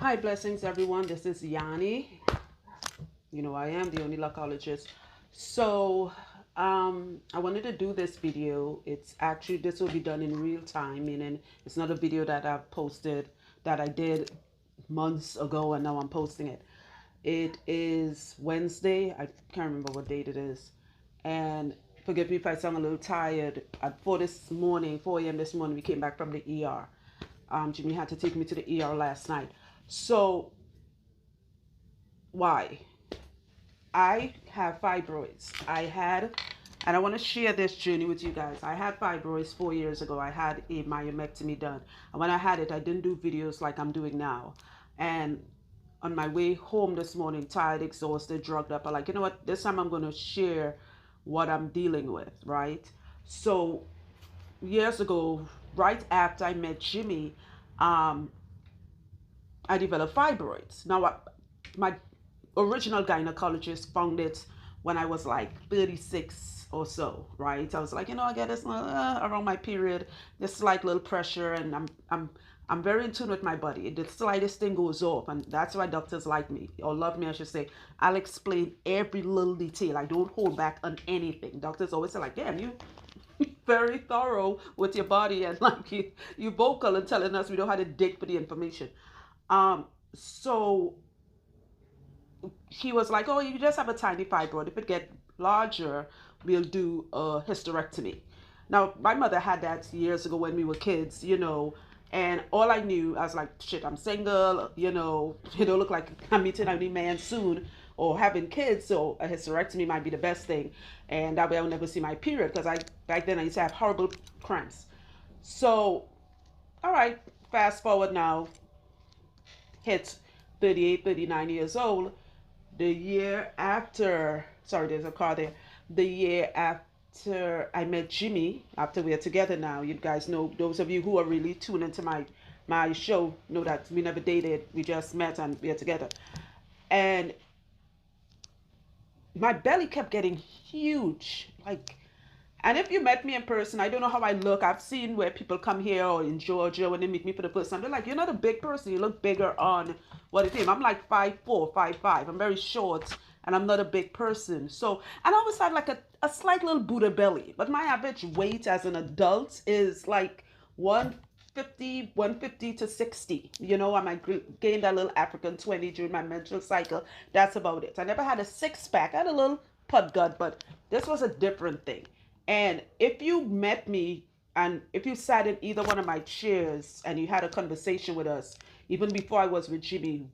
Hi, blessings, everyone. This is Yanni. You know, I am the only lockologist. So, I wanted to do this video. It's actually, this will be done in real time, meaning it's not a video that I've posted that I did months ago and now I'm posting it. It is Wednesday. I can't remember what date it is. And forgive me if I sound a little tired. At 4 a.m. this morning, we came back from the ER. Jimmy had to take me to the ER last night. So, why? I have fibroids. And I want to share this journey with you guys. I had fibroids 4 years ago. I had a myomectomy done. And when I had it, I didn't do videos like I'm doing now. And on my way home this morning, tired, exhausted, drugged up, I'm like, you know what? This time I'm going to share what I'm dealing with, right? So, years ago, right after I met Jimmy, um, I developed fibroids. Now, my original gynecologist found it when I was like 36 or so, right? I was like, I get this around my period, this slight little pressure, and I'm very in tune with my body. The slightest thing goes off, and that's why doctors like me or love me, I should say. I'll explain every little detail. I don't hold back on anything. Doctors always say like, damn, you very thorough with your body and like you vocal and telling us we know how to dig for the information. So he was like, "Oh, you just have a tiny fibroid. If it get larger, we'll do a hysterectomy." Now, my mother had that years ago when we were kids. And all I knew, I was like, "Shit, I'm single. You don't look like I'm meeting a new man soon, or having kids. So a hysterectomy might be the best thing, and that way I'll never see my period because I back then I used to have horrible cramps. So, all right, fast forward now, hit 38, 39 years old. The year after, sorry, there's a car there. The year after I met Jimmy, after we're together now, you guys know, those of you who are really tuned into my show know that we never dated. We just met and we're together. And my belly kept getting huge. And if you met me in person, I don't know how I look. I've seen where people come here or in Georgia when they meet me for the first time. They're like, "You're not a big person. You look bigger on what it is." I'm like 5'4", 5'5". I'm very short and I'm not a big person. So, and I always had like a slight little Buddha belly. But my average weight as an adult is like 150 to 60. I might gain that little African 20 during my menstrual cycle. That's about it. I never had a six pack. I had a little pud gut, but this was a different thing. And if you met me and if you sat in either one of my chairs and you had a conversation with us, even before I was with Jimmy,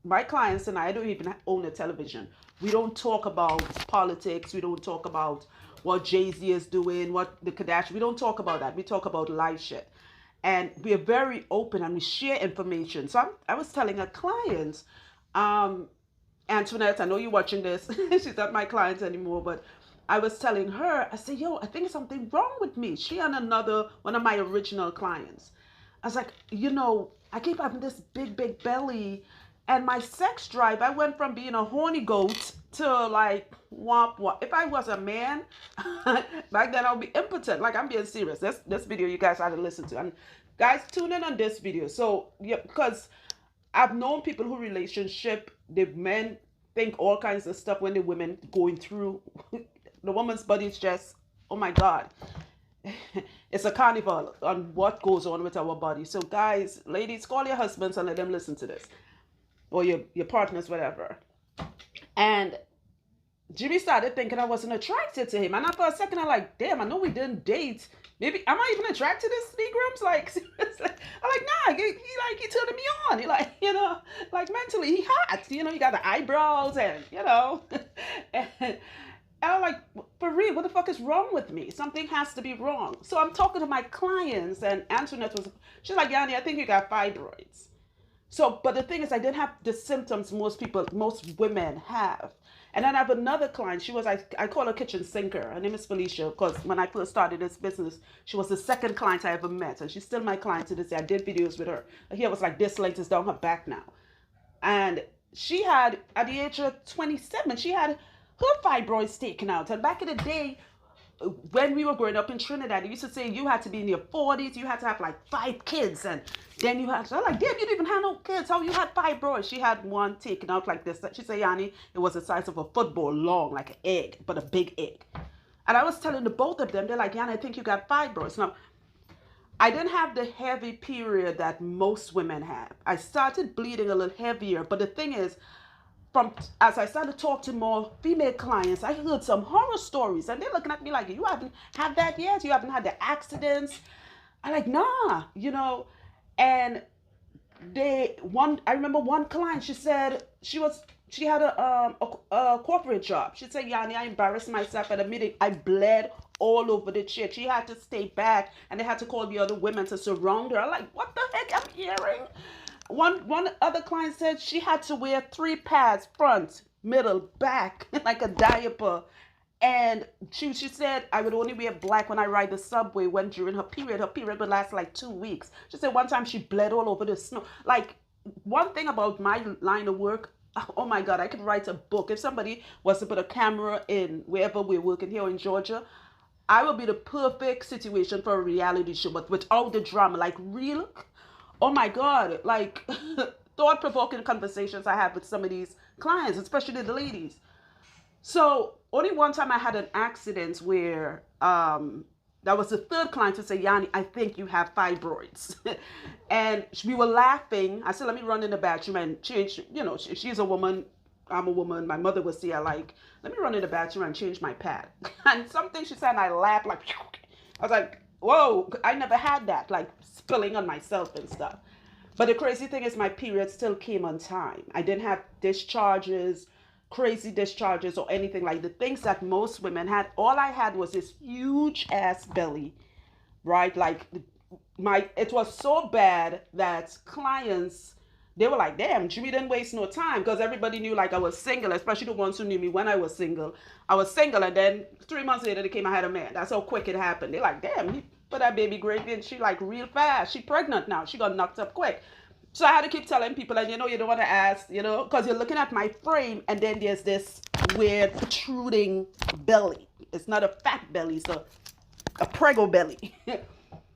my clients and I don't even own a television. We don't talk about politics. We don't talk about what Jay-Z is doing, what the Kardashians. We don't talk about that. We talk about life shit. And we are very open and we share information. So I was telling a client, um, Antoinette, I know you're watching this. She's not my client anymore, but I was telling her, I said, "Yo, I think something wrong with me." She and another one of my original clients. I was like, I keep having this big, big belly. And my sex drive, I went from being a horny goat to like, womp womp. If I was a man, back then I would be impotent. Like, I'm being serious. This video you guys had to listen to. And guys, tune in on this video. So, yeah, because I've known people who relationship, the men think all kinds of stuff when the women going through. The woman's body is just, oh my God. It's a carnival on what goes on with our body. So guys, ladies, call your husbands and let them listen to this. Or your partners, whatever. And Jimmy started thinking I wasn't attracted to him. And I for a second, I'm like, damn, I know we didn't date. Maybe, am I even attracted to Negrams? Like, seriously. I'm like, nah, he turning me on. He like, like mentally, he hot. You got the eyebrows and, and I'm like, for real, what the fuck is wrong with me? Something has to be wrong. So I'm talking to my clients, and Antoinette she's like, "Yanni, I think you got fibroids." So, but the thing is, I didn't have the symptoms most women have. And then I have another client. I call her kitchen sinker. Her name is Felicia, because when I first started this business, she was the second client I ever met. And she's still my client to this day. I did videos with her. Her hair was like this length, is down her back now. And she had, at the age of 27, she had her fibroids taken out. And back in the day, when we were growing up in Trinidad, they used to say you had to be in your 40s, you had to have like 5 kids, and then you had, so I'm like, damn, you didn't even have no kids. How you had fibroids? She had one taken out like this. She said, Yanni, it was the size of a football long, like an egg, but a big egg. And I was telling the both of them, they're like, Yanni, I think you got fibroids. Now, I didn't have the heavy period that most women have. I started bleeding a little heavier, but the thing is, from as I started to talk to more female clients, I heard some horror stories, and they're looking at me like, you haven't had that yet? You haven't had the accidents? I'm like, nah, and I remember one client, she said she had a corporate job. She said, Yanni, I embarrassed myself at a meeting. I bled all over the chair. She had to stay back, and they had to call the other women to surround her. I'm like, what the heck I'm hearing? One other client said she had to wear 3 pads, front, middle, back, like a diaper. And she said, I would only wear black when I ride the subway when during her period would last like 2 weeks. She said one time she bled all over the snow. Like, one thing about my line of work, oh my God, I could write a book. If somebody was to put a camera in wherever we're working here in Georgia, I would be the perfect situation for a reality show, but without the drama, like real. Oh my God, like thought-provoking conversations I have with some of these clients, especially the ladies. So only one time I had an accident where that was the third client to say, Yanni, I think you have fibroids. And we were laughing. I said, let me run in the bathroom and change, she's a woman, I'm a woman. My mother was there, like, let me run in the bathroom and change my pad. And something she said, and I laughed like, I was like, whoa, I never had that, like spilling on myself and stuff. But the crazy thing is my period still came on time. I didn't have discharges, crazy discharges or anything like the things that most women had. All I had was this huge ass belly, right? Like it was so bad that clients, they were like, damn, Jimmy didn't waste no time, because everybody knew like I was single, especially the ones who knew me when I was single. I was single, and then 3 months later they came, I had a man. That's how quick it happened. They're like, damn, you put that baby gravy, and she like real fast. She pregnant now. She got knocked up quick. So I had to keep telling people, and you don't want to ask, because you're looking at my frame, and then there's this weird protruding belly. It's not a fat belly, it's a prego belly.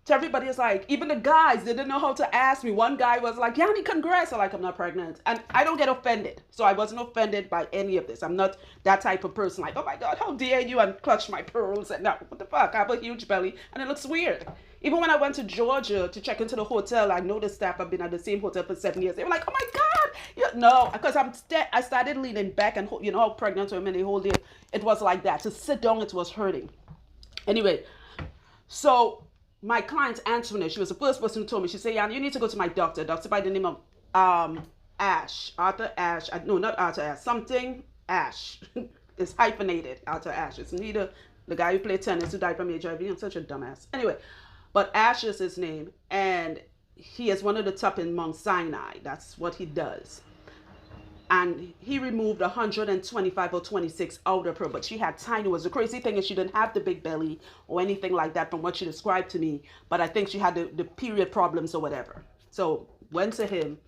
So everybody is like, even the guys, they didn't know how to ask me. One guy was like, Yanni, congrats. I'm like, I'm not pregnant. And I don't get offended. So I wasn't offended by any of this. I'm not that type of person like, oh my God, how dare you, and clutch my pearls. And no, what the fuck? I have a huge belly and it looks weird. Even when I went to Georgia to check into the hotel, I know the staff have been at the same hotel for 7 years. They were like, oh my God. No, because I started leaning back, and how pregnant women, they hold it. It was like that. To sit down, it was hurting. Anyway, so my client Antoinette, she was the first person who told me. She said, Yanni, you need to go to my doctor by the name of Arthur Ashe. No, not Arthur Ashe. Something Ashe. It's hyphenated, Arthur Ashe. It's neither the guy who played tennis who died from HIV. I'm such a dumbass. Anyway, but Ashe is his name, and he is one of the top in Mount Sinai. That's what he does. And he removed 125 or 26 out of her, but she had tiny ones. The crazy thing is she didn't have the big belly or anything like that from what she described to me, but I think she had the period problems or whatever. So went to him.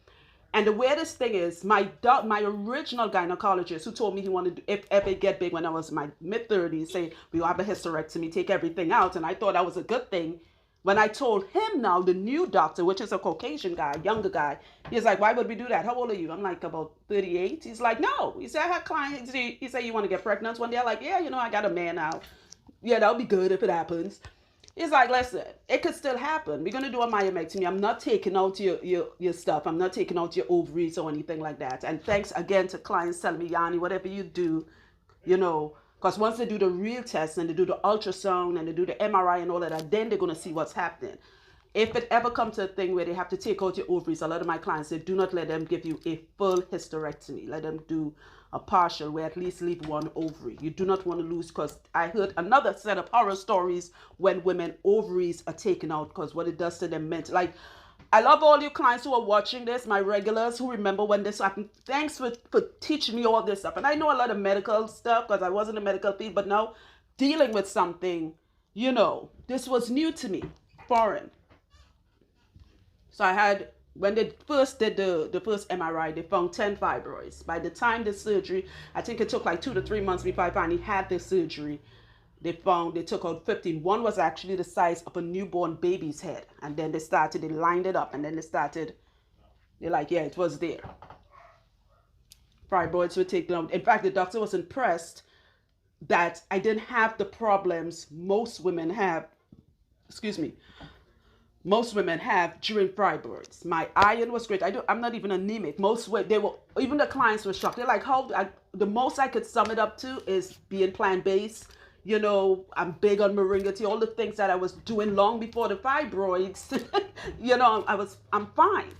And the weirdest thing is my original gynecologist, who told me he wanted to, if ever get big when I was in my mid-30s, say, we'll have a hysterectomy, take everything out. And I thought that was a good thing. When I told him now, the new doctor, which is a Caucasian guy, younger guy, he's like, why would we do that? How old are you? I'm like, about 38. He's like, no. He said, I had clients. He said, you want to get pregnant one day? I'm like, yeah, I got a man now. Yeah, that'll be good if it happens. He's like, listen, it could still happen. We're going to do a myomectomy. I'm not taking out your stuff. I'm not taking out your ovaries or anything like that. And thanks again to clients telling me, Yanni, whatever you do, because once they do the real test and they do the ultrasound and they do the MRI and all of that, then they're going to see what's happening. If it ever comes to a thing where they have to take out your ovaries, a lot of my clients say, do not let them give you a full hysterectomy. Let them do a partial, where at least leave one ovary. You do not want to lose, because I heard another set of horror stories when women ovaries are taken out, because what it does to them mentally. Like, I love all you clients who are watching this, my regulars who remember when this happened. Thanks for teaching me all this stuff. And I know a lot of medical stuff because I was in the medical field, but now dealing with something, this was new to me, foreign. So I had, when they first did the first MRI, they found 10 fibroids. By the time the surgery, I think it took like 2 to 3 months before I finally had the surgery. They took out 15. One was actually the size of a newborn baby's head. And then they lined it up, and then they're like, yeah, it was there. Fibroids were taken out. In fact, the doctor was impressed that I didn't have the problems most women have, excuse me, most women have during fibroids. My iron was great. I'm not even anemic. Even the clients were shocked. They're like, the most I could sum it up to is being plant-based. I'm big on moringa tea, all the things that I was doing long before the fibroids. I'm fine.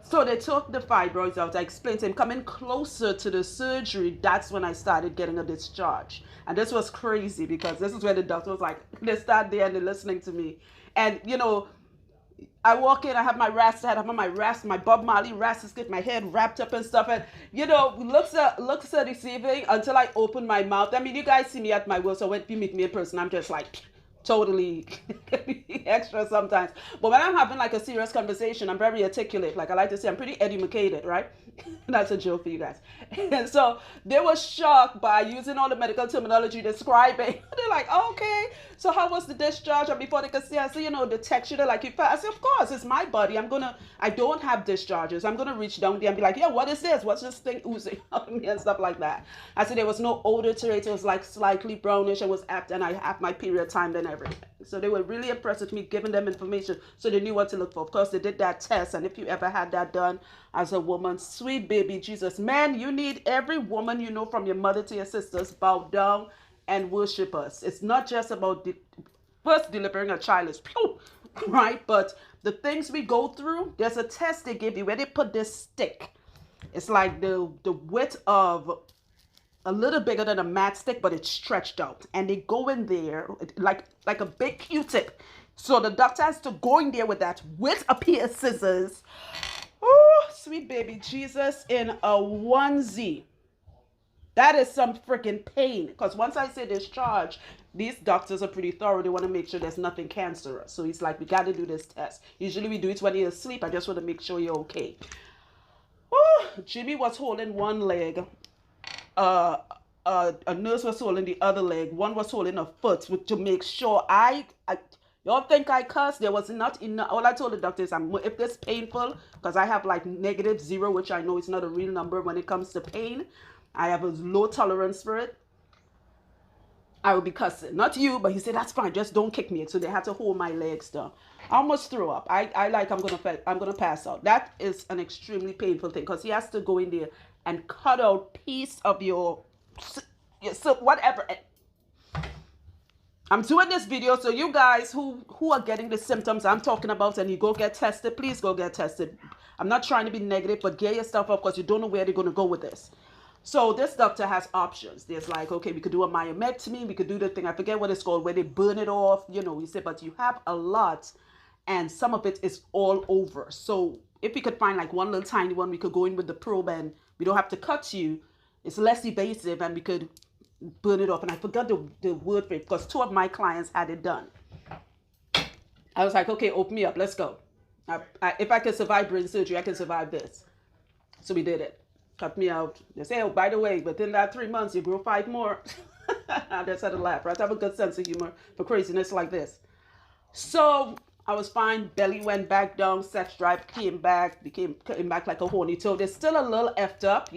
So they took the fibroids out. I explained to him, coming closer to the surgery, that's when I started getting a discharge. And this was crazy because this is where the doctor was like, they start there and they're listening to me. And, I walk in, I have my rasta hat, I have my Bob Marley rasta skit, my head wrapped up and stuff. And, looks are deceiving until I open my mouth. I mean, you guys see me at my work, so when you meet me in person, I'm just like totally extra sometimes. But when I'm having like a serious conversation, I'm very articulate. Like I like to say, I'm pretty educated, right? That's a joke for you guys. And so they were shocked by using all the medical terminology describing. They're like, okay, so how was the discharge? And before they could see, I said, the texture, they're like, I said, of course, it's my body. I don't have discharges. I'm going to reach down there and be like, yeah, what is this? What's this thing oozing out of me and stuff like that. I said, there was no odor to it. It was like slightly brownish and was apt, and I have my period timed and everything. So they were really impressed with me giving them information so they knew what to look for. Of course, they did that test. And if you ever had that done as a woman, sweet baby Jesus, man, you need every woman from your mother to your sisters bow down and worship us. It's not just about first delivering a child is right, but the things we go through. There's a test they give you where they put this stick. It's like the width of a little bigger than a matchstick, but it's stretched out, and they go in there like a big Q-tip. So the doctor has to go in there with that with a pair of scissors. Oh, sweet baby Jesus, in a onesie. That is some freaking pain. Because once I say discharge, these doctors are pretty thorough. They want to make sure there's nothing cancerous. So he's like, we got to do this test. Usually we do it when you're asleep. I just want to make sure you're okay. Oh, Jimmy was holding one leg. A nurse was holding the other leg. One was holding a foot to make sure y'all think I cussed? There was not enough. All I told the doctor is, if this painful, because I have like -0, which I know is not a real number when it comes to pain. I have a low tolerance for it. I will be cussing. Not you, but he said, that's fine. Just don't kick me. So they had to hold my legs down. I almost threw up. I'm gonna pass out. That is an extremely painful thing because he has to go in there and cut out piece of your so whatever. I'm doing this video so you guys who are getting the symptoms I'm talking about and you go get tested, please go get tested. I'm not trying to be negative, but get your stuff up because you don't know where they're going to go with this. So this doctor has options. There's like, okay, we could do a myomectomy. We could do the thing, I forget what it's called, where they burn it off. He said, but you have a lot and some of it is all over. So if we could find like one little tiny one, we could go in with the probe and we don't have to cut you. It's less invasive and we could burn it off. And I forgot the word for it because 2 of my clients had it done. I was like, okay, open me up. Let's go. If I can survive brain surgery, I can survive this. So we did it. Cut me out. They say, oh, by the way, within that 3 months, you grow 5 more. I just had to laugh. Right? I have a good sense of humor for craziness like this. So I was fine. Belly went back down. Sex drive came back like a horny toad. It's still a little effed up,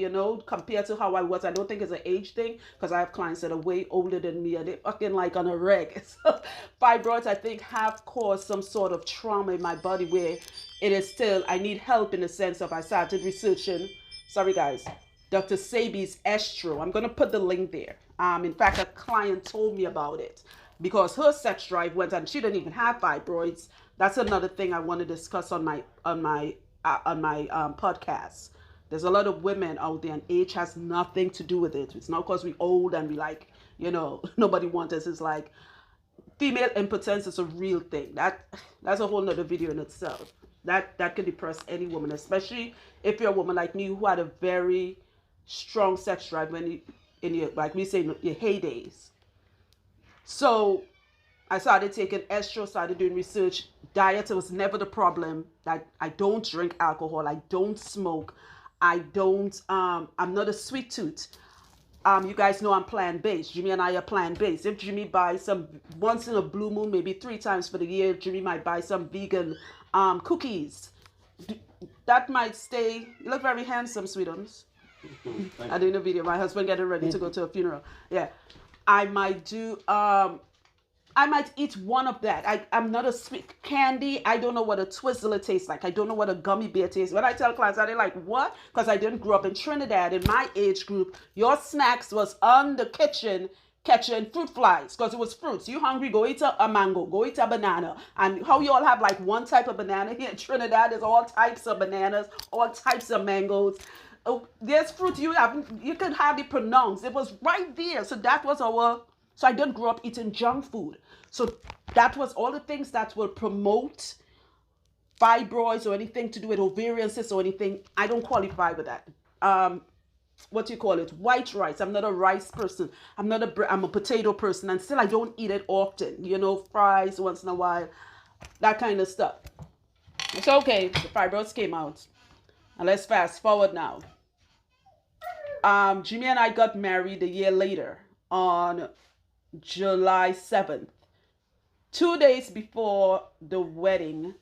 compared to how I was. I don't think it's an age thing because I have clients that are way older than me and they're fucking like on a reg. So fibroids, I think, have caused some sort of trauma in my body where it is still, I need help in the sense of I started researching. Sorry, guys. Dr. Sebi Estro. I'm going to put the link there. In fact, a client told me about it because her sex drive went and she didn't even have fibroids. That's another thing I want to discuss on my podcast. There's a lot of women out there and age has nothing to do with it. It's not because we're old and we like, nobody wants us. It's like female impotence is a real thing. That's a whole nother video in itself. That can depress any woman, especially if you're a woman like me who had a very strong sex drive when in your, like we say, your heydays. So I started taking estro, started doing research. Diet was never the problem. I don't drink alcohol. I don't smoke. I'm not a sweet tooth. You guys know I'm plant-based. Jimmy and I are plant-based. If Jimmy buys some once in a blue moon, maybe 3 times for the year, Jimmy might buy some vegan cookies. That might stay. You look very handsome, sweetums. I did a video. My husband getting ready to go to a funeral. Yeah, I might do. I might eat one of that. I'm not a sweet candy. I don't know what a Twizzler tastes like. I don't know what a gummy bear tastes. When I tell clients, they're like, what? Because I didn't grow up in Trinidad. In my age group, your snacks was on the kitchen catching fruit flies because it was fruits. You hungry, go eat a mango, go eat a banana. And how you all have like one type of banana here in Trinidad, there's all types of bananas, all types of mangoes. Oh, there's fruit you can hardly pronounce. It was right there. So that was our. So I didn't grow up eating junk food. So that was all the things that will promote fibroids or anything to do with ovarian cysts or anything. I don't qualify with that. What do you call it? White rice. I'm not a rice person. I'm a potato person, and still I don't eat it often. You know, fries once in a while, that kind of stuff. It's okay. The fibroids came out, and let's fast forward now. Jimmy and I got married a year later on July 7th. 2 days before the wedding,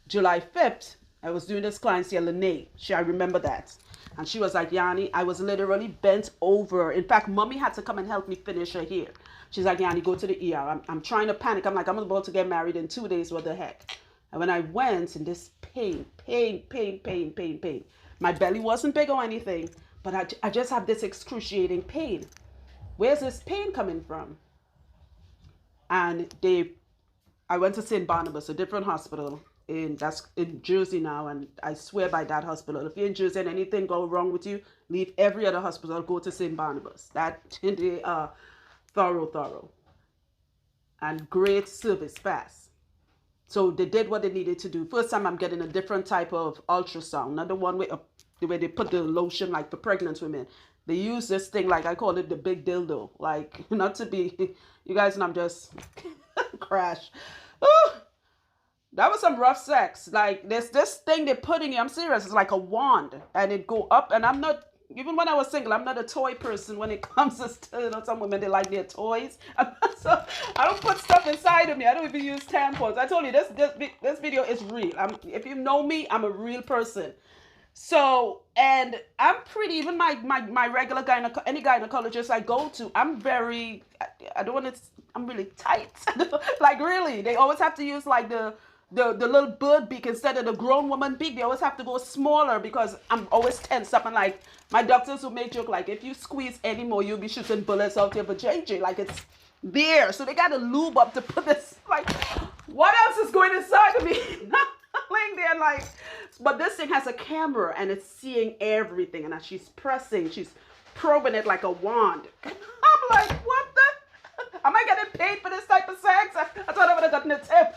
July 5th, I was doing this client here, Lene. I remember that. And she was like, Yanni, I was literally bent over. In fact, mommy had to come and help me finish her hair. She's like, Yanni, go to the ER. I'm trying to panic. I'm like, I'm about to get married in 2 days. What the heck? And when I went, in this pain. My belly wasn't big or anything, but I just have this excruciating pain. Where's this pain coming from? And I went to St. Barnabas, a different hospital that's in Jersey now, and I swear by that hospital. If you're in Jersey and anything go wrong with you, leave every other hospital, go to St. Barnabas. That they are thorough, and great service, fast. So they did what they needed to do. First time I'm getting a different type of ultrasound, not the one with the way they put the lotion like for pregnant women. They use this thing, like I call it the big dildo, like not to be, you guys, and I'm just crash. Ooh, that was some rough sex. Like there's this thing they put in you. I'm serious. It's like a wand, and it go up. And I'm not, even when I was single, I'm not a toy person when it comes to, you know, some women, they like their toys. So I don't put stuff inside of me. I don't even use tampons. I told you this video is real. If you know me, I'm a real person. So, and I'm pretty, even my regular any gynecologist I go to, I'm very, I don't want to, I'm really tight. Like really, they always have to use like the little bird beak instead of the grown woman beak. They always have to go smaller because I'm always tense up. And like my doctors will make joke, like if you squeeze anymore, you'll be shooting bullets out your vajayjay. Like it's there. So they got to lube up to put this, like, what else is going inside of me? Laying there like, but this thing has a camera and it's seeing everything, and as she's pressing, she's probing it like a wand. I'm like, what the? Am I getting paid for this type of sex? I thought I would have gotten a tip.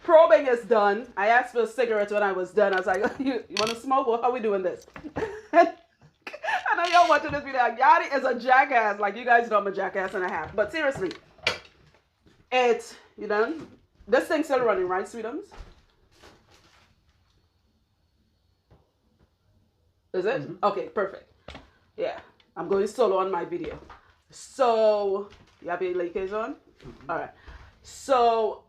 Probing is done. I asked for a cigarette when I was done. I was like, you want to smoke? Or how are we doing this? I know y'all watching this video. Like, Yadi is a jackass. Like, you guys know I'm a jackass and a half. But seriously, you done? This thing's still running, right, sweetums? Is it? Mm-hmm. Okay, perfect. Yeah, I'm going solo on my video. So, you have your Lakers on? Mm-hmm. All right. So,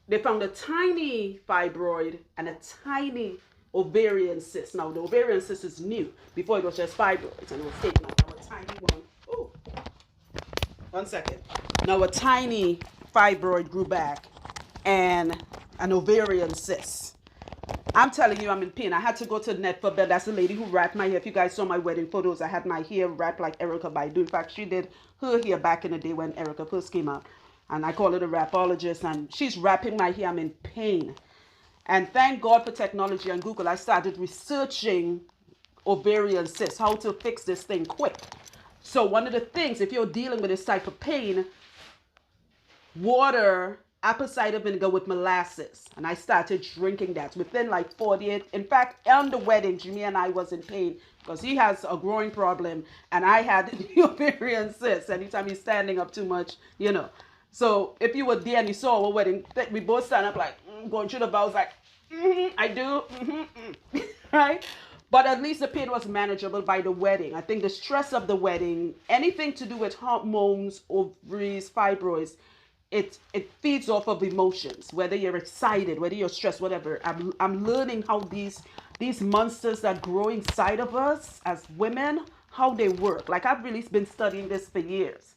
they found a tiny fibroid and a tiny ovarian cyst. Now, the ovarian cyst is new. Before it was just fibroids, and it was taken out. Now, a tiny one. Ooh. 1 second. Now, a tiny fibroid grew back and an ovarian cyst. I'm telling you, I'm in pain. I had to go to the net for bed. That's the lady who wrapped my hair. If you guys saw my wedding photos, I had my hair wrapped like Erica Baidu. In fact, she did her hair back in the day when Erica first came out. And I call it a wrapologist. And she's wrapping my hair. I'm in pain. And thank God for technology and Google. I started researching ovarian cysts, how to fix this thing quick. So one of the things, if you're dealing with this type of pain, water, apple cider vinegar with molasses. And I started drinking that within like 48. In fact, on the wedding, Jimmy and I was in pain because he has a growing problem and I had the ovarian cyst. Anytime he's standing up too much, you know. So if you were there and you saw our wedding, we both stand up like going through the vows like, I do. Right? But at least the pain was manageable by the wedding. I think the stress of the wedding, anything to do with hormones, ovaries, fibroids, it feeds off of emotions. Whether you're excited, whether you're stressed, whatever. I'm learning how these monsters that grow inside of us as women, how they work. Like I've really been studying this for years.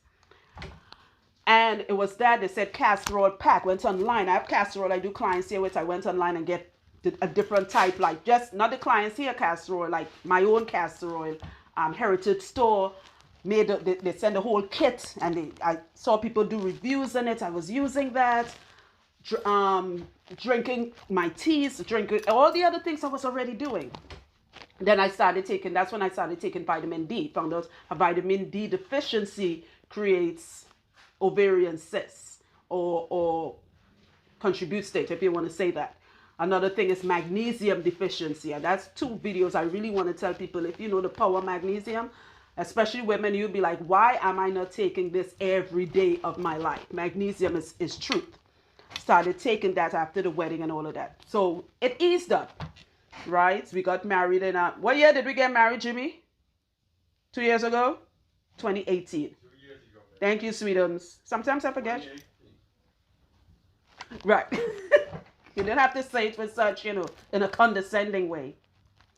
And it was that they said castor oil pack. Went online. I have castor oil. I do clients here, which I went online and get a different type, like just not the clients here castor oil, like my own castor oil. Heritage Store made they send a whole kit, and I saw people do reviews on it. I was using that, drinking my teas, drinking all the other things I was already doing. Then I started taking. That's when I started taking vitamin D. Found out a vitamin D deficiency creates ovarian cysts or contributes to it, if you want to say that. Another thing is magnesium deficiency. And that's two videos I really want to tell people. If you know the power of magnesium, especially women, you'll be like, why am I not taking this every day of my life? Magnesium is truth. Started taking that after the wedding and all of that. So it eased up, right? We got married in what year did we get married, Jimmy? 2 years ago? 2018. 2 years ago. Thank you, sweetums. Sometimes I forget. Right. You didn't have to say it with such, in a condescending way.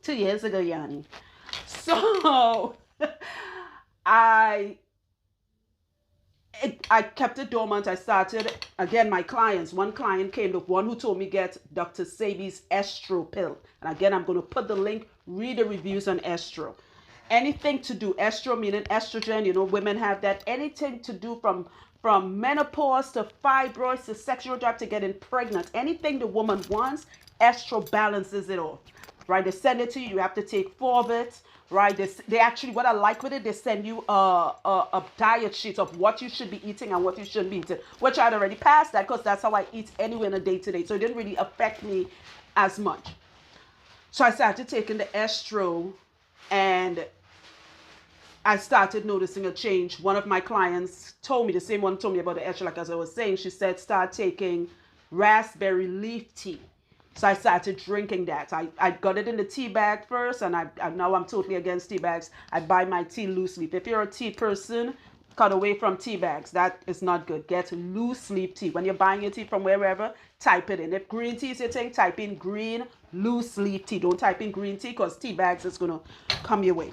2 years ago, Yanni. So I kept it dormant. I started, again, my clients. One client came, the one who told me get Dr. Sebi's Estro pill. And again, I'm going to put the link, read the reviews on Estro. Anything to do, estro meaning estrogen, women have that. Anything to do from menopause to fibroids to sexual drive to getting pregnant. Anything the woman wants, estro balances it off, right? They send it to you. You have to take 4 of it, right? They actually, what I like with it, they send you a diet sheet of what you should be eating and what you shouldn't be eating, which I'd already passed that because that's how I eat anyway in a day-to-day. So it didn't really affect me as much. So I started taking the estro, and I started noticing a change. One of my clients told me, the same one told me about the estro, like as I was saying, she said, start taking raspberry leaf tea. So I started drinking that. I got it in the tea bag first, and now I'm totally against tea bags. I buy my tea loose leaf. If you're a tea person, cut away from tea bags. That is not good. Get loose leaf tea. When you're buying your tea from wherever, type it in. If green tea is your thing, type in green loose leaf tea. Don't type in green tea because tea bags is going to come your way.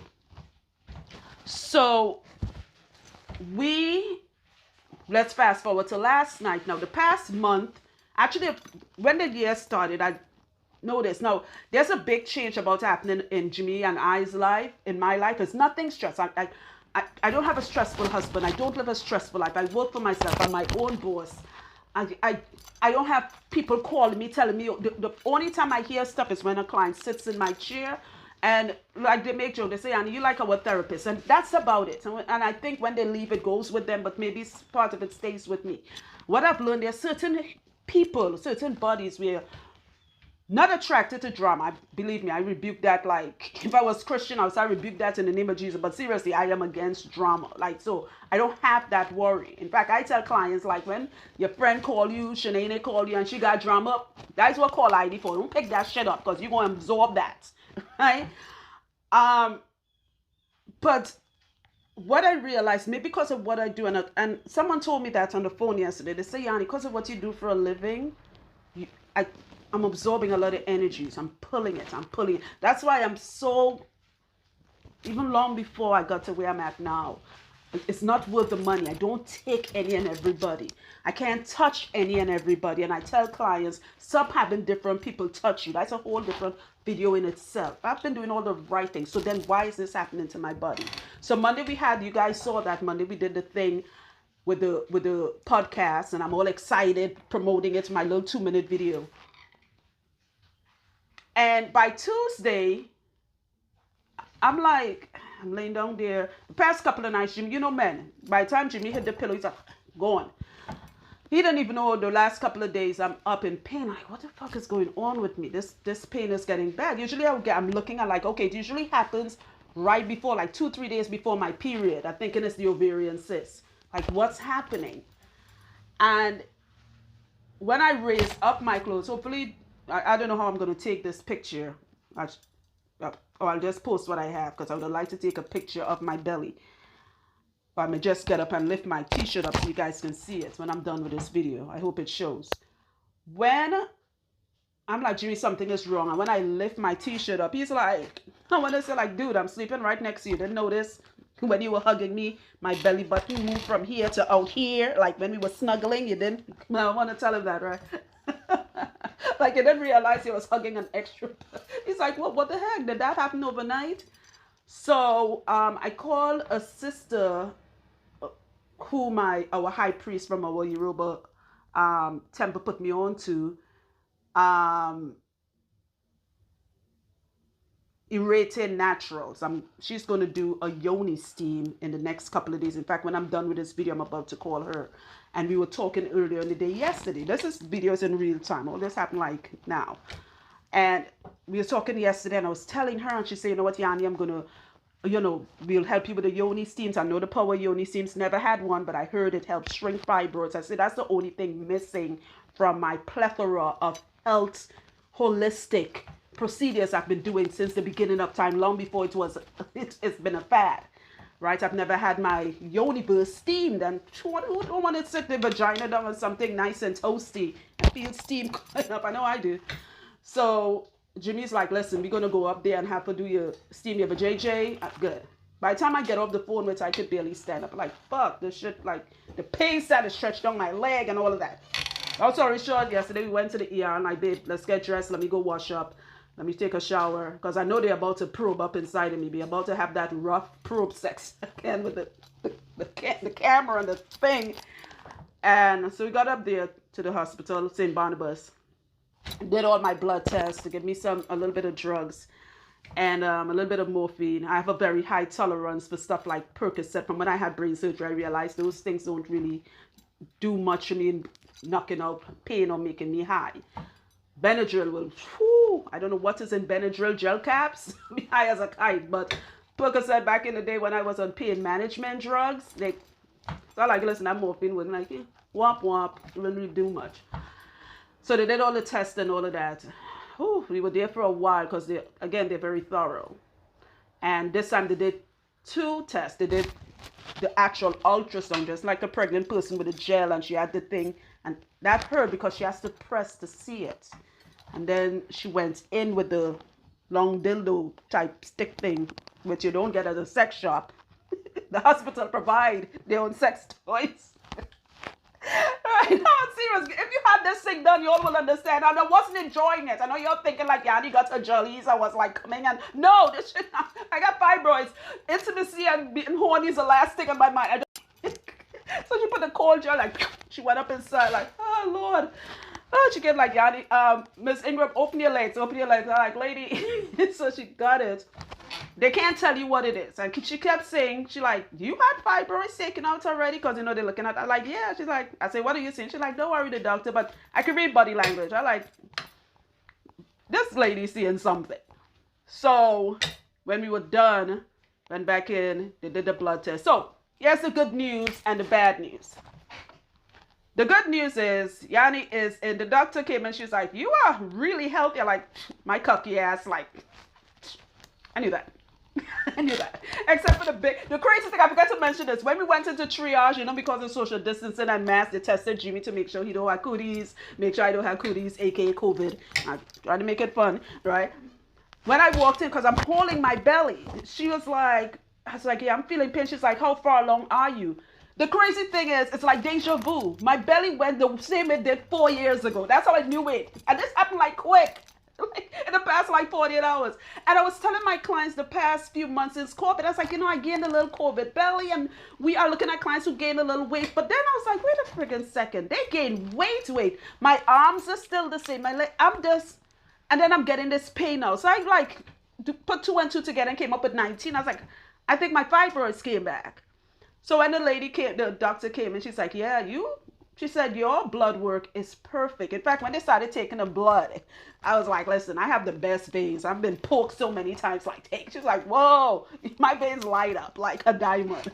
So let's fast forward to last night. Now, the past month, actually, when the year started, I noticed. Now, there's a big change about happening in Jimmy and I's life, in my life. It's nothing stress. I don't have a stressful husband. I don't live a stressful life. I work for myself. I'm my own boss. I don't have people calling me, telling me. The only time I hear stuff is when a client sits in my chair. And like they make jokes, they say, Annie, you like our therapist. And that's about it. And I think when they leave, it goes with them, but maybe part of it stays with me. What I've learned, there are certain people, certain bodies where not attracted to drama. Believe me, I rebuke that. Like, if I was Christian, I would say I rebuke that in the name of Jesus. But seriously, I am against drama. Like, so I don't have that worry. In fact, I tell clients, like, when your friend call you, Shanae call you, and she got drama, that's what call ID for. Don't pick that shit up because you're going to absorb that. Right? But what I realized, maybe because of what I do, and someone told me that on the phone yesterday. They say, Yanni, because of what you do for a living, I'm absorbing a lot of energies. I'm pulling it. That's why I'm so, even long before I got to where I'm at now, it's not worth the money. I don't take any and everybody. I can't touch any and everybody. And I tell clients, stop having different people touch you. That's a whole different video in itself. I've been doing all the right things. So then why is this happening to my body? So Monday you guys saw that Monday we did the thing with the podcast, and I'm all excited promoting it, my little 2-minute video. And by Tuesday, I'm laying down there. The past couple of nights, Jimmy, men, by the time Jimmy hit the pillow, he's like, gone. He didn't even know the last couple of days I'm up in pain. Like, what the fuck is going on with me? This pain is getting bad. Usually I'm looking at okay, it usually happens right before, like 2-3 days before my period. I'm thinking it's the ovarian cyst. Like, what's happening? And when I raise up my clothes, hopefully I don't know how I'm going to take this picture. Or I'll just post what I have because I would like to take a picture of my belly. But I'm going to just get up and lift my t-shirt up so you guys can see it when I'm done with this video. I hope it shows. When I'm like, Jimmy, something is wrong. And when I lift my t-shirt up, he's like, I want to say like, dude, I'm sleeping right next to you. Didn't notice when you were hugging me, my belly button moved from here to out here. Like when we were snuggling, you didn't. I want to tell him that, right? Like you didn't realize he was hugging an extra. He's like, what the heck? Did that happen overnight? So I called a sister who our high priest from our Yoruba temple put me on to. Irritating Naturals. She's going to do a yoni steam in the next couple of days. In fact, when I'm done with this video, I'm about to call her. And we were talking earlier in the day yesterday. This is videos in real time. All this happened like now. And we were talking yesterday and I was telling her and she said, you know what, Yanni, I'm going to, we'll help you with the yoni steams. I know the power yoni steams, never had one, but I heard it helps shrink fibroids. I said, that's the only thing missing from my plethora of health, holistic procedures I've been doing since the beginning of time, long before it's been a fad, right? I've never had my yoni burst steamed, and who don't want to sit their vagina down on something nice and toasty and feel steam coming up? I know I do. So Jimmy's like, listen, we're gonna go up there and have to do your steam your vajayjay. Good. By the time I get off the phone, which I could barely stand up, like fuck this shit, like the pain started stretched down my leg and all of that. Long story short, yesterday we went to the ER and I babe, let's get dressed, let me go wash up. Let me take a shower because I know they're about to probe up inside of me. They're about to have that rough probe sex again with the camera and the thing. And so we got up there to the hospital, St. Barnabas. Did all my blood tests to give me a little bit of drugs and a little bit of morphine. I have a very high tolerance for stuff like Percocet. From when I had brain surgery, I realized those things don't really do much for me in knocking out pain or making me high. Benadryl will, I don't know what is in Benadryl gel caps. Be high as a kite, but Percocet back in the day when I was on pain management drugs, so I like, listen, that morphine wasn't like, womp womp, it wouldn't really do much. So they did all the tests and all of that. We were there for a while because they're very thorough. And this time they did 2 tests. They did the actual ultrasound, just like a pregnant person with a gel, and she had the thing, and that hurt because she has to press to see it. And then she went in with the long dildo type stick thing, which you don't get at a sex shop. The hospital provide their own sex toys. Right, no, I'm serious. If you had this thing done, you all will understand. And I wasn't enjoying it. I know you're thinking like, yeah, you got a jellies. I was like coming and no, this shit. I got fibroids. Intimacy and being horny is the last thing on my mind. So she put the cold gel, like she went up inside, like, oh Lord. Oh, she kept like, Yanni, Miss Ingram, open your legs. I'm like, lady. So she got it. They can't tell you what it is. And she kept saying, she like, you had fibroids taken out already? Because, they're looking at her. Like, yeah. She's like, I say, what are you saying? She's like, don't worry, the doctor, but I can read body language. I like, this lady's seeing something. So when we were done, went back in, they did the blood test. So here's the good news and the bad news. The good news is, Yanni and the doctor came and she's like, you are really healthy. I'm like, my cocky ass, like, I knew that. I knew that. Except for the crazy thing, I forgot to mention this. When we went into triage, because of social distancing and mask, they tested Jimmy to make sure he don't have cooties, make sure I don't have cooties, aka COVID. I tried to make it fun, right? When I walked in, because I'm holding my belly, I was like, yeah, I'm feeling pain. She's like, how far along are you? The crazy thing is, it's like deja vu. My belly went the same it did 4 years ago. That's how I knew it. And this happened like quick. Like in the past like 48 hours. And I was telling my clients the past few months since COVID, I was like, I gained a little COVID belly, and we are looking at clients who gained a little weight. But then I was like, wait a friggin' second. They gained weight. My arms are still the same. My leg, and then I'm getting this pain now. So I like put 2 and 2 together and came up with 19. I was like, I think my fibroids came back. So when the doctor came and she's like, yeah, she said, your blood work is perfect. In fact, when they started taking the blood, I was like, listen, I have the best veins. I've been poked so many times, like, she's like, whoa, my veins light up like a diamond.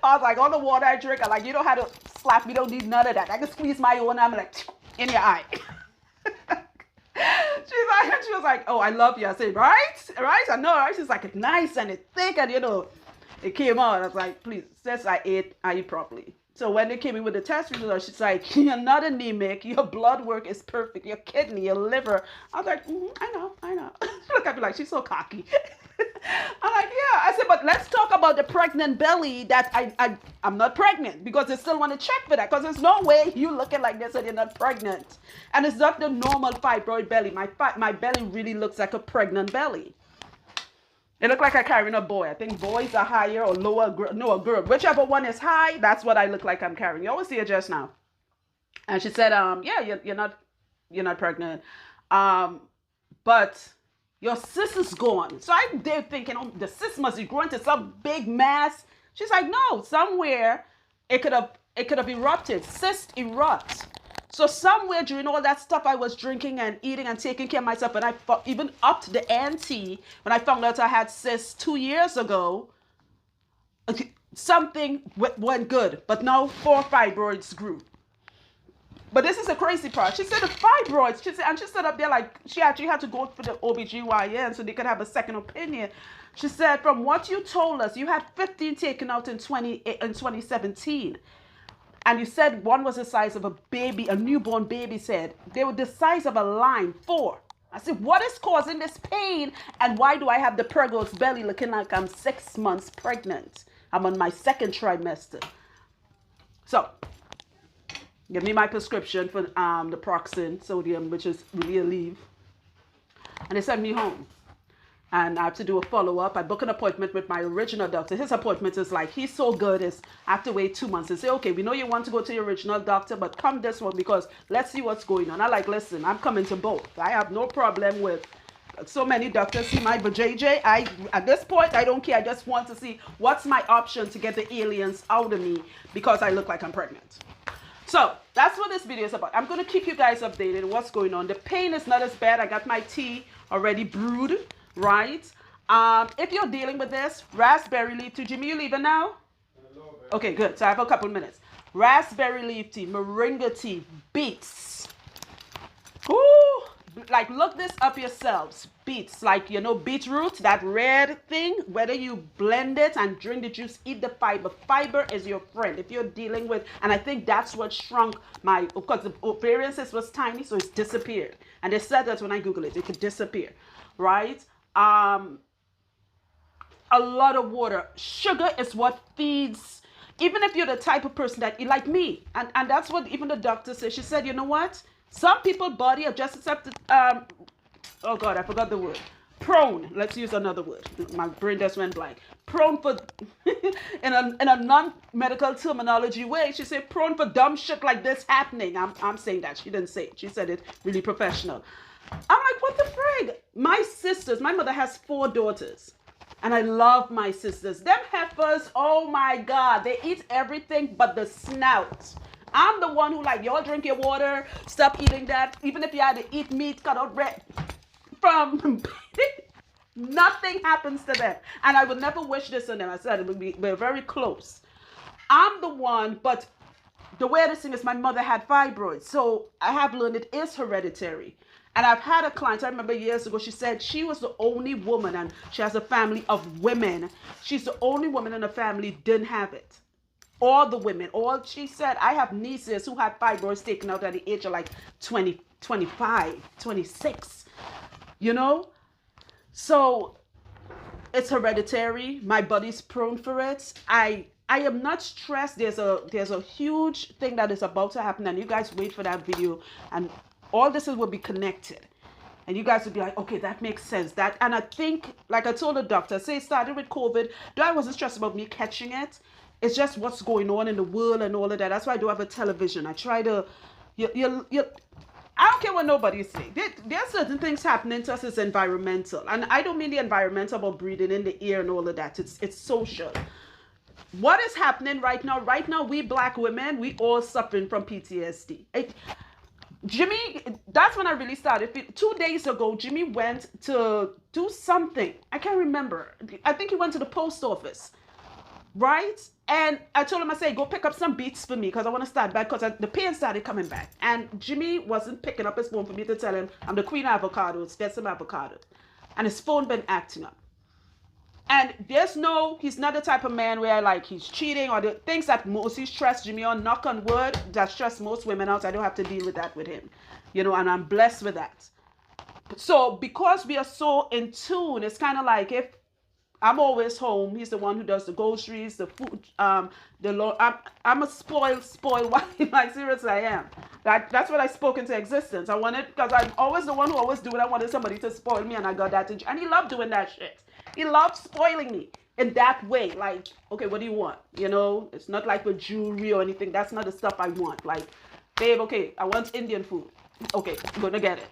I was like, all the water I drink, I'm like, you don't have to slap me, don't need none of that. I can squeeze my own, I'm like, in your eye. she was like, oh, I love you. I said, right? Right? I know, right? She's like, it's nice and it's thick and, it came out. I was like, please, since I eat properly. So when they came in with the test results, she's like, you're not anemic. Your blood work is perfect. Your kidney, your liver. I was like, I know. She looked at me like, she's so cocky. I'm like, yeah. I said, but let's talk about the pregnant belly that I'm not pregnant, because they still want to check for that, because there's no way you looking like this and you're not pregnant. And it's not the normal fibroid belly. My belly really looks like a pregnant belly. It looked like I'm carrying a boy. I think boys are higher or lower. No, a girl. Whichever one is high, that's what I look like I'm carrying. You always see it just now. And she said, yeah, you're not pregnant. But your cyst is gone. So I'm there thinking, oh, the cyst must be growing to some big mass. She's like, no, somewhere it could have erupted. Cyst erupt. So somewhere during all that stuff I was drinking and eating and taking care of myself, and I even upped the ante when I found out I had cysts 2 years ago, something went good. But now 4 fibroids grew. But this is the crazy part. She said the fibroids, she stood up there like she actually had to go for the OBGYN so they could have a second opinion. She said, from what you told us, you had 15 taken out in 2017. And you said one was the size of a baby, a newborn baby's head. They were the size of a lime, 4. I said, what is causing this pain? And why do I have the preggo's belly looking like I'm 6 months pregnant? I'm on my 2nd trimester. So, give me my prescription for the Proxin sodium, which is Relieve. And they sent me home. And I have to do a follow-up. I book an appointment with my original doctor. His appointment is like, he's so good, I have to wait 2 months. They say, okay, we know you want to go to your original doctor, but come this one because let's see what's going on. I like, listen, I'm coming to both. I have no problem with so many doctors see my JJ. At this point, I don't care. I just want to see what's my option to get the aliens out of me because I look like I'm pregnant. So that's what this video is about. I'm going to keep you guys updated on what's going on. The pain is not as bad. I got my tea already brewed. Right? If you're dealing with this, raspberry leaf tea. Jimmy, you leaving now? Okay, good. So I have a couple minutes. Raspberry leaf tea, moringa tea, beets. Ooh, like look this up yourselves. Beets, like beetroot, that red thing. Whether you blend it and drink the juice, eat the fiber. Fiber is your friend. If you're dealing with, and I think that's what shrunk my, because the ovarian cyst was tiny, so it's disappeared. And they said that when I Google it, it could disappear. Right? A lot of water. Sugar is what feeds, even if you're the type of person that you like me, and that's what even the doctor said. She said, you know what, some people's body are just accepted, oh god, I forgot the word, prone, let's use another word, my brain just went blank, prone for in a non-medical terminology way. She said prone for dumb shit like this happening. I'm saying that, she didn't say it, she said it really professional. I'm like, what the frig? My sisters, my mother has 4 daughters. And I love my sisters. Them heifers, oh my God. They eat everything but the snout. I'm the one who like, y'all drink your water. Stop eating that. Even if you had to eat meat, cut out red. From nothing happens to them. And I would never wish this on them. I said we're very close. I'm the one, but the weirdest thing is my mother had fibroids. So I have learned it is hereditary. And I've had a client, I remember years ago, she said she was the only woman, and she has a family of women. She's the only woman in the family didn't have it. All the women, she said, I have nieces who had fibroids taken out at the age of like 20, 25, 26, So it's hereditary. My body's prone for it. I am not stressed. There's a huge thing that is about to happen, and you guys wait for that video, and all this will be connected. And you guys will be like, okay, that makes sense. And I think, like I told the doctor, say it started with COVID. Though I wasn't stressed about me catching it. It's just what's going on in the world and all of that. That's why I do have a television. I try to, I don't care what nobody say. There are certain things happening to us. It's environmental. And I don't mean the environmental about breathing in the air and all of that. It's social. What is happening right now? Right now, we black women, we all suffering from PTSD. Jimmy, that's when I really started. 2 days ago, Jimmy went to do something. I can't remember. I think he went to the post office. right? And I told him, I said, go pick up some beats for me because I want to start back because the pain started coming back. And Jimmy wasn't picking up his phone for me to tell him, I'm the queen of avocados, get some avocados. And his phone been acting up. And he's not the type of man where like he's cheating or the things that mostly stress Jimmy on, knock on wood, that stress most women out. I don't have to deal with that with him, and I'm blessed with that. So because we are so in tune, it's kind of like if I'm always home, he's the one who does the groceries, the food, I'm a spoiled wife. Like seriously, I am. That's what I spoke into existence. I wanted, because I'm always the one who always do it. I wanted somebody to spoil me, and I got that. And he loved doing that shit. He loved spoiling me in that way. Like, okay, what do you want? It's not like with jewelry or anything. That's not the stuff I want. Like, babe, okay, I want Indian food. Okay, I'm gonna get it.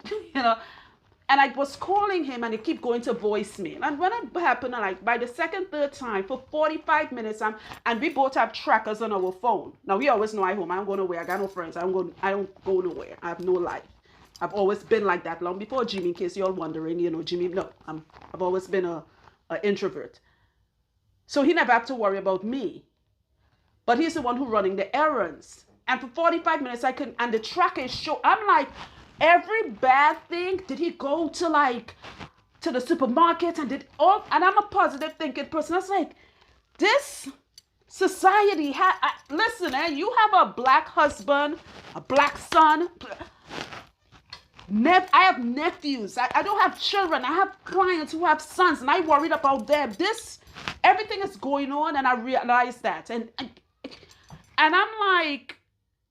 And I was calling him and he keep going to voicemail. And when it happened, like by the second, third time, for 45 minutes, and we both have trackers on our phone. Now we always know I'm home. I don't go nowhere. I got no friends. I don't go nowhere. I have no life. I've always been like that long before Jimmy, in case you're wondering, Jimmy, no, I've always been a introvert. So he never have to worry about me. But he's the one who running the errands. And for 45 minutes, and the tracker is show. I'm like, every bad thing, did he go to the supermarket and did all, and I'm a positive thinking person. I was like, this society, listen, you have a black husband, a black son. I have nephews. I don't have children. I have clients who have sons, and I worried about them. Everything is going on, and I realized that. And I'm like,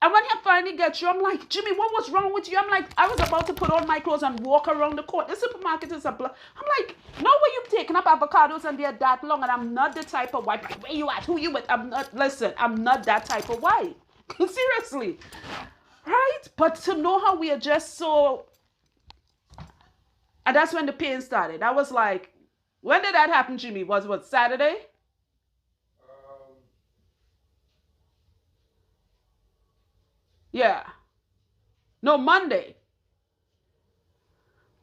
and when he finally gets you, I'm like, Jimmy, what was wrong with you? I'm like, I was about to put on my clothes and walk around the court. The supermarket is I'm like, no way you've taken up avocados and they're that long, and I'm not the type of wife. Like, where you at? Who you with? I'm not that type of wife. Seriously. Right? But to know how we are just so, and that's when the pain started. I was like, when did that happen, Jimmy? Was what, Saturday? Yeah. No, Monday.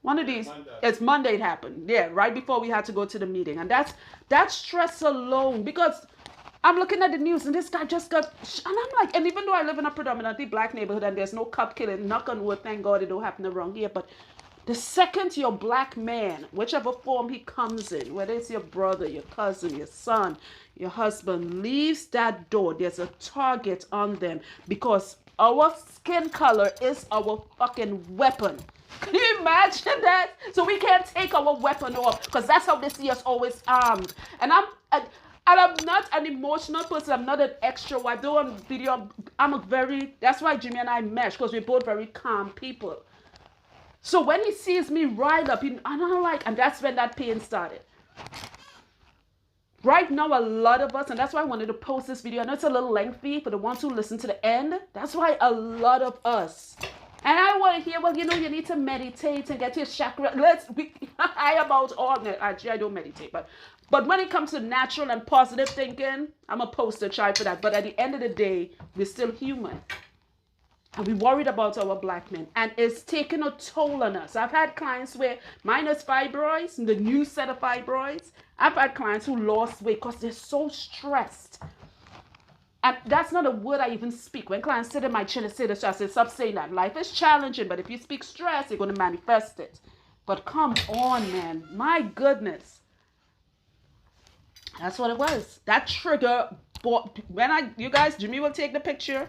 One of these. Monday. It's Monday it happened. Yeah, right before we had to go to the meeting. And that stress alone, because I'm looking at the news and this guy just got, and I'm like, and even though I live in a predominantly black neighborhood and there's no cop killing, knock on wood, thank God it don't happen around here, but the second your black man, whichever form he comes in, whether it's your brother, your cousin, your son, your husband, leaves that door, there's a target on them, because our skin color is our fucking weapon. Can you imagine that? So we can't take our weapon off, because that's how they see us, always armed. And I'm not an emotional person. I'm not an extra wife. Though on video, that's why Jimmy and I mesh, because we're both very calm people. So when he sees me rile up, and I'm like, and that's when that pain started. Right now, a lot of us, and that's why I wanted to post this video. I know it's a little lengthy for the ones who listen to the end. That's why a lot of us, and I want to hear, well, you need to meditate and get your chakra. I about all that. Actually, I don't meditate, but when it comes to natural and positive thinking, I'm a poster child for that. But at the end of the day, we're still human. And we worried about our black men. And it's taken a toll on us. I've had clients where mine is fibroids, the new set of fibroids. I've had clients who lost weight because they're so stressed. And that's not a word I even speak. When clients sit in my chin and say this, I say, stop saying that. Life is challenging, but if you speak stress, you're going to manifest it. But come on, man. My goodness. That's what it was. That trigger, you guys, Jimmy will take the picture.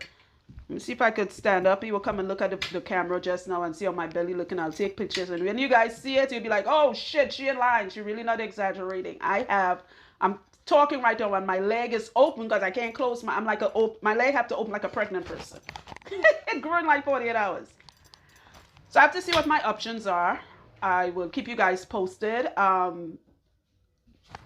Let me see if I could stand up. He will come and look at the camera just now and see how my belly looking. I'll take pictures. And when you guys see it, you'll be like, oh shit, she ain't lying. She really not exaggerating. I'm talking right now and my leg is open because I can't close my leg have to open like a pregnant person. It grew in like 48 hours. So I have to see what my options are. I will keep you guys posted.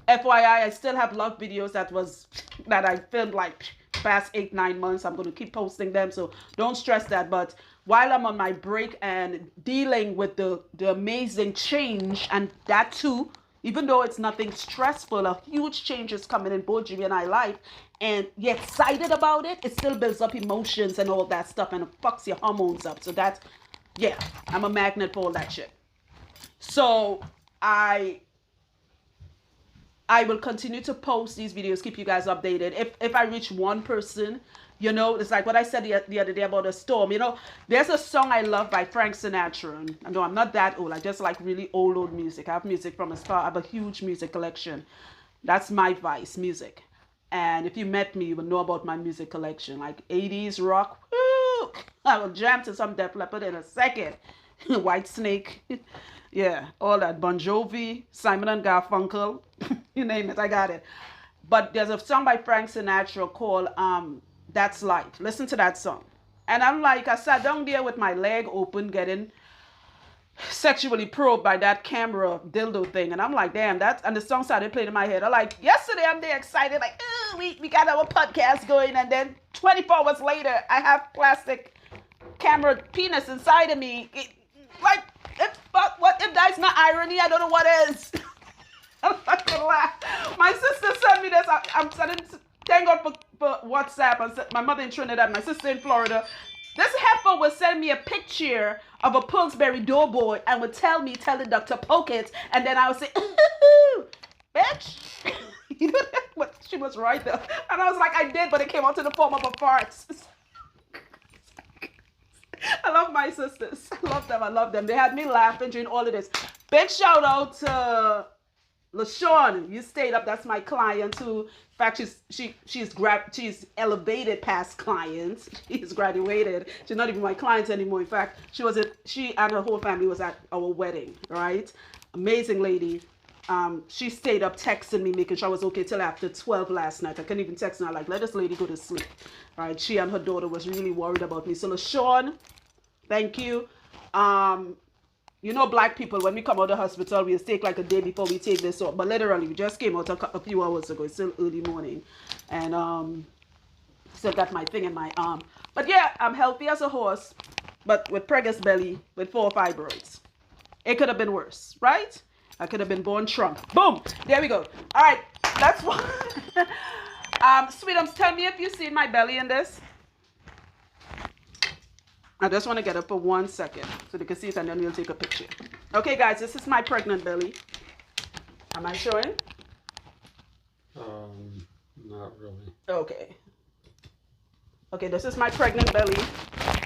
FYI, I still have love videos that I filmed like past 8-9 months. I'm going to keep posting them, so don't stress that. But while I'm on my break and dealing with the amazing change, and that too, even though it's nothing stressful, a huge change is coming in both Jimmy and I life, and you're excited about it, it still builds up emotions and all that stuff, and it fucks your hormones up. So that's, yeah, I'm a magnet for all that shit. So I I will continue to post these videos, keep you guys updated. If I reach one person, you know, it's like what I said the other day about a storm. You know, there's a song I love by Frank Sinatra. And I know I'm not that old. I just like really old music. I have music from a start. I have a huge music collection. That's my vice, music. And if you met me, you would know about my music collection. Like 80s rock. Woo! I will jam to some Def Leppard in a second. White Snake. Yeah, all that. Bon Jovi, Simon and Garfunkel. You name it, I got it. But there's a song by Frank Sinatra called That's Life. Listen to that song. And I'm like, I sat down there with my leg open, getting sexually probed by that camera dildo thing. And I'm like, damn, that, and the song started playing in my head. I'm like, yesterday I'm there excited, like, we got our podcast going. And then 24 hours later, I have plastic camera penis inside of me. What if that's not irony? I don't know what is. I'm not gonna lie. My sister sent me this. I'm sending, thank God for WhatsApp. My mother in Trinidad, my sister in Florida. This heifer would send me a picture of a Pillsbury Doughboy and would tell the doctor, poke it. And then I would say, ooh, bitch. You know that? But she was right though. And I was like, I did, but it came out in the form of a fart. I love my sisters. I love them. They had me laughing during all of this. Big shout out to LaShawn. You stayed up. That's my client who, in fact, she's elevated past clients. She's graduated. She's not even my client anymore. In fact, she and her whole family was at our wedding, right? Amazing lady. She stayed up texting me, making sure I was okay till after 12 last night. I couldn't even text her, like, let this lady go to sleep. Right? She and her daughter was really worried about me. So LaShawn, thank you. You know, black people, when we come out of the hospital, we take like a day before we take this off. But literally, we just came out a few hours ago. It's still early morning. And still got my thing in my arm. But yeah, I'm healthy as a horse, but with preggers belly, with 4 fibroids. It could have been worse, right? I could have been born Trump. Boom! There we go. All right, that's what. Sweetums, tell me if you've seen my belly in this. I just want to get up for 1 second so they can see it, and then we'll take a picture. Okay, guys, this is my pregnant belly. Am I showing? Not really. Okay. Okay, this is my pregnant belly.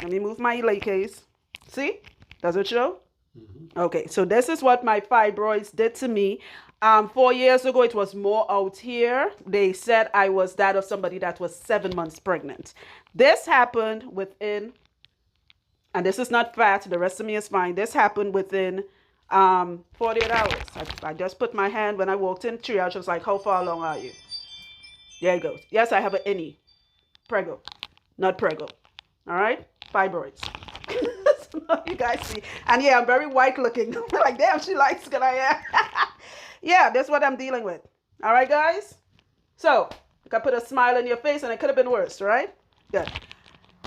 Let me move my lay case. See? Does it show? Mm-hmm. Okay, so this is what my fibroids did to me. 4 years ago, it was more out here. They said I was that of somebody that was 7 months pregnant. This happened within, and this is not fat, the rest of me is fine. This happened within 48 hours. I just put my hand, when I walked in triage, I was like, how far along are you? There it goes. Yes, I have an innie. Prego. Not prego. All right? Fibroids. You guys see. And yeah, I'm very white looking. Like, damn, she likes good I am. Yeah, that's what I'm dealing with. All right, guys? So, I could put a smile on your face, and it could have been worse, right? Good.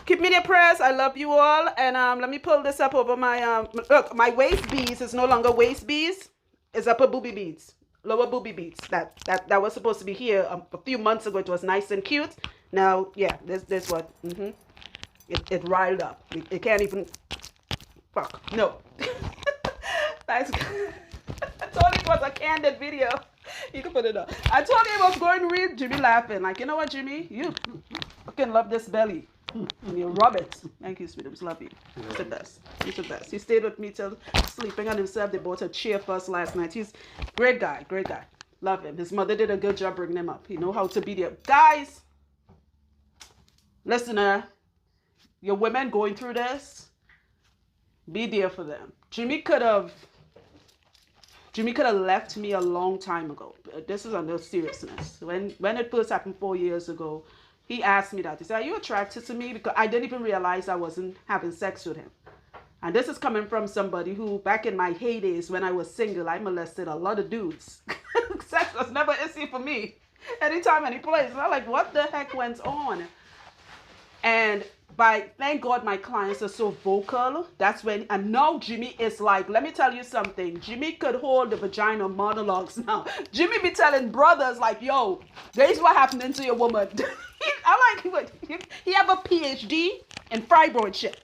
Keep me in your prayers. I love you all. And let me pull this up over my, look, my waist beads is no longer waist beads. It's upper booby beads. Lower booby beads. That was supposed to be here a few months ago. It was nice and cute. Now, yeah, this what, it riled up. It can't even, fuck, no. That's good. I told you it was a candid video. You can put it up. I told you it was going real. Jimmy laughing. Like, you know what, Jimmy? You fucking love this belly. And you rub it. Thank you, sweetums. Love you. He's the best. He's the best. He stayed with me till sleeping on himself. They bought a chair for us last night. He's great guy. Great guy. Love him. His mother did a good job bringing him up. He know how to be there. Guys, listener, your women going through this, be there for them. Jimmy could have left me a long time ago. This is on no seriousness. When it first happened 4 years ago, he asked me that. He said, are you attracted to me? Because I didn't even realize I wasn't having sex with him. And this is coming from somebody who, back in my heydays when I was single, I molested a lot of dudes. Sex was never an issue for me. Anytime, any place. I'm like, what the heck went on? And thank God my clients are so vocal. That's when, and now Jimmy is like, let me tell you something. Jimmy could hold the vagina monologues now. Jimmy be telling brothers like, yo, this is what happened to your woman. I like it. He have a PhD in fibroid shit.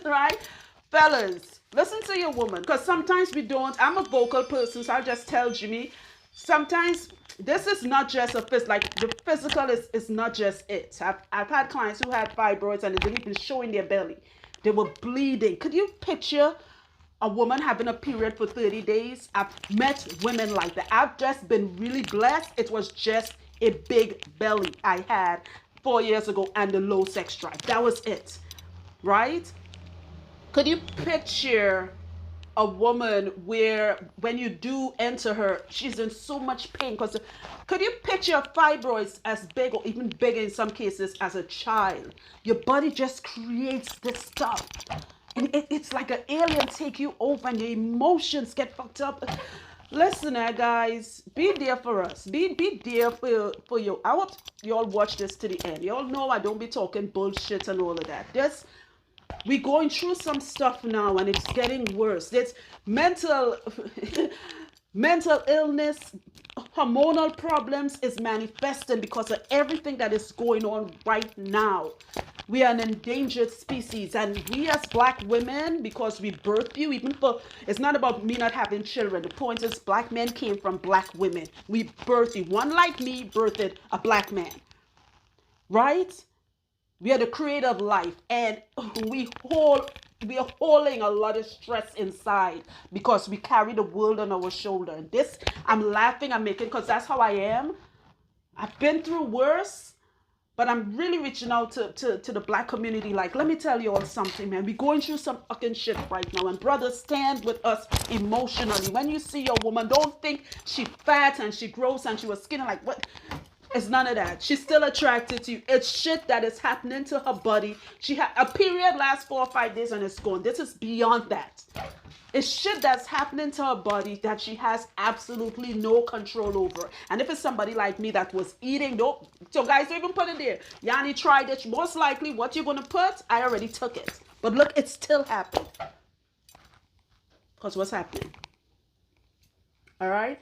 Right? Fellas, listen to your woman. Because sometimes we don't. I'm a vocal person, so I'll just tell Jimmy. Sometimes this is not just a like the physical is not just it. I've had clients who had fibroids and they didn't even show in their belly. They were bleeding. Could you picture a woman having a period for 30 days? I've met women like that. I've just been really blessed. It was just a big belly I had 4 years ago and the low sex drive. That was it. Right? Could you picture a woman where when you do enter her, she's in so much pain? Because could you picture fibroids as big or even bigger in some cases as a child? Your body just creates this stuff. And it's like an alien take you over and your emotions get fucked up. Listen, guys, be there for us. Be there for you. I hope you all watch this to the end. You all know I don't be talking bullshit and all of that. We're going through some stuff now and it's getting worse. There's mental mental illness, hormonal problems is manifesting because of everything that is going on right now. We are an endangered species, and we as black women, because we birthed you, even for, it's not about me not having children. The point is black men came from black women. We birthed you. One like me birthed a black man. Right? We are the creator of life, and we are holding a lot of stress inside because we carry the world on our shoulder. And this, I'm laughing, I'm making, because that's how I am. I've been through worse, but I'm really reaching out to the black community. Like, let me tell you all something, man. We're going through some fucking shit right now. And brothers, stand with us emotionally. When you see your woman, don't think she fat and she gross and she was skinny. Like, what? It's none of that. She's still attracted to you. It's shit that is happening to her body. She had a period lasts 4 or 5 days and it's gone. This is beyond that. It's shit that's happening to her body that she has absolutely no control over. And if it's somebody like me that was eating, don't, so guys, don't even put it there. Yanni tried it. Most likely what you're going to put, I already took it. But look, it's still happening. Because what's happening? All right?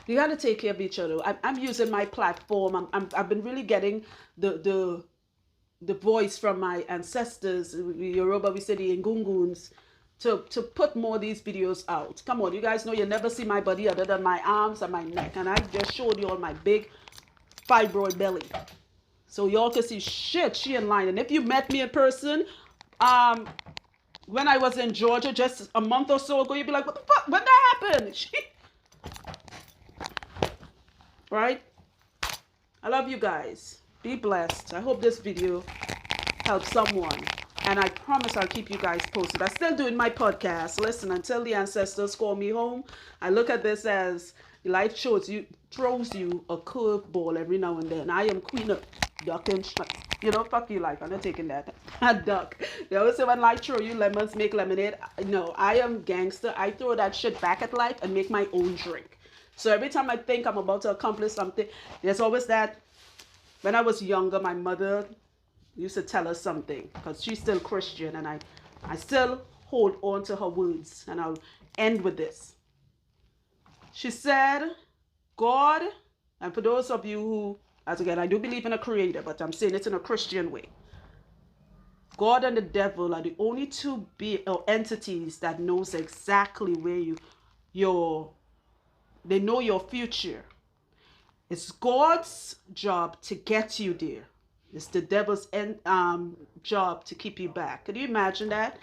You got to take care of each other. I'm using my platform. I've been really getting the voice from my ancestors, Yoruba, we say the Ngunguns, to put more of these videos out. Come on, you guys know you never see my body other than my arms and my neck. And I just showed you all my big fibroid belly. So y'all can see shit, she in line. And if you met me in person, when I was in Georgia just a month or so ago, you'd be like, what the fuck? When that happened? Right? I love you guys. Be blessed. I hope this video helps someone. And I promise I'll keep you guys posted. I'm still doing my podcast. Listen, until the ancestors call me home, I look at this as life throws you a curveball every now and then. I am queen of ducking shots. You know, fuck you life. I'm not taking that. I duck. They always say when life throw you lemons, make lemonade. No, I am gangster. I throw that shit back at life and make my own drink. So every time I think I'm about to accomplish something, there's always that. When I was younger, my mother used to tell us something because she's still Christian, and I still hold on to her words, and I'll end with this. She said, God, and for those of you who, as again, I do believe in a creator, but I'm saying it in a Christian way. God and the devil are the only two entities that knows exactly where they know your future. It's God's job to get you there. It's the devil's job to keep you back. Can you imagine that?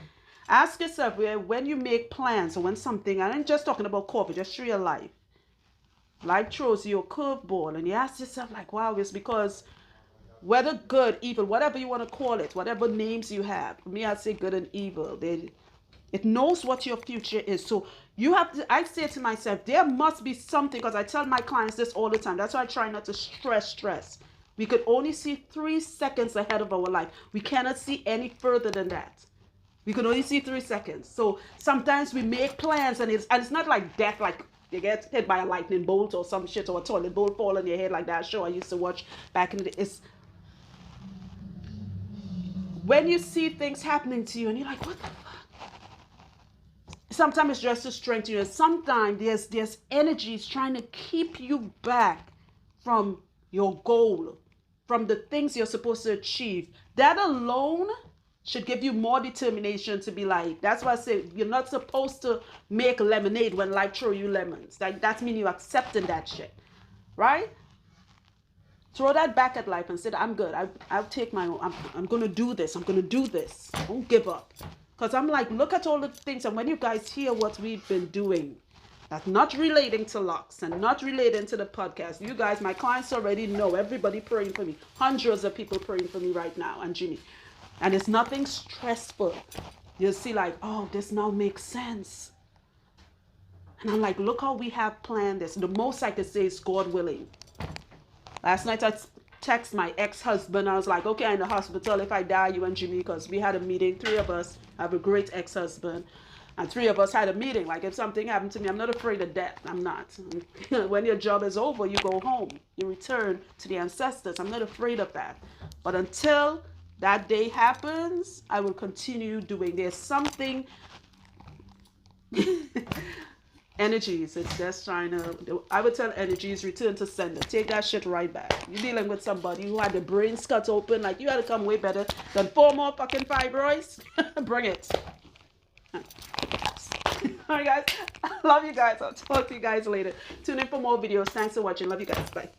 Ask yourself, when you make plans or when something, I ain't just talking about COVID, just through your life. Life throws you a curveball and you ask yourself like, wow, it's because whether good, evil, whatever you want to call it, whatever names you have, for me, I'd say good and evil. It knows what your future is. So you have to, I say to myself, there must be something, because I tell my clients this all the time. That's why I try not to stress. We could only see 3 seconds ahead of our life. We cannot see any further than that. We can only see 3 seconds. So sometimes we make plans and it's not like death, like you get hit by a lightning bolt or some shit, or a toilet bowl fall on your head like that show I used to watch back in the day. It's when you see things happening to you and you're like, what the fuck? Sometimes it's just to strengthen you. And sometimes there's energies trying to keep you back from your goal, from the things you're supposed to achieve. That alone should give you more determination to be like, that's why I say you're not supposed to make lemonade when life throw you lemons. Like, that's mean you accepting that shit, right? Throw that back at life and say, I'm good. I'll take my own. I'm going to do this. I'm going to do this. Don't give up. Because I'm like, look at all the things. And when you guys hear what we've been doing, that's not relating to locks and not relating to the podcast. You guys, my clients already know. Everybody praying for me. Hundreds of people praying for me right now. And Jimmy. And it's nothing stressful. You'll see like, oh, this now makes sense. And I'm like, look how we have planned this. The most I could say is God willing. Last night I text my ex-husband. I was like, okay, I'm in the hospital. If I die, you and Jimmy, because we had a meeting. 3 of us. I have a great ex-husband. And 3 of us had a meeting. Like, if something happened to me, I'm not afraid of death. I'm not. When your job is over, you go home. You return to the ancestors. I'm not afraid of that. But until that day happens, I will continue doing. There's something... Energies, it's just trying to, I would tell energies, return to sender. Take that shit right back. You're dealing with somebody who had the brains cut open, like you had to come way better than 4 more fucking fibroids. Bring it. Alright guys, I love you guys. I'll talk to you guys later. Tune in for more videos. Thanks for watching. Love you guys. Bye.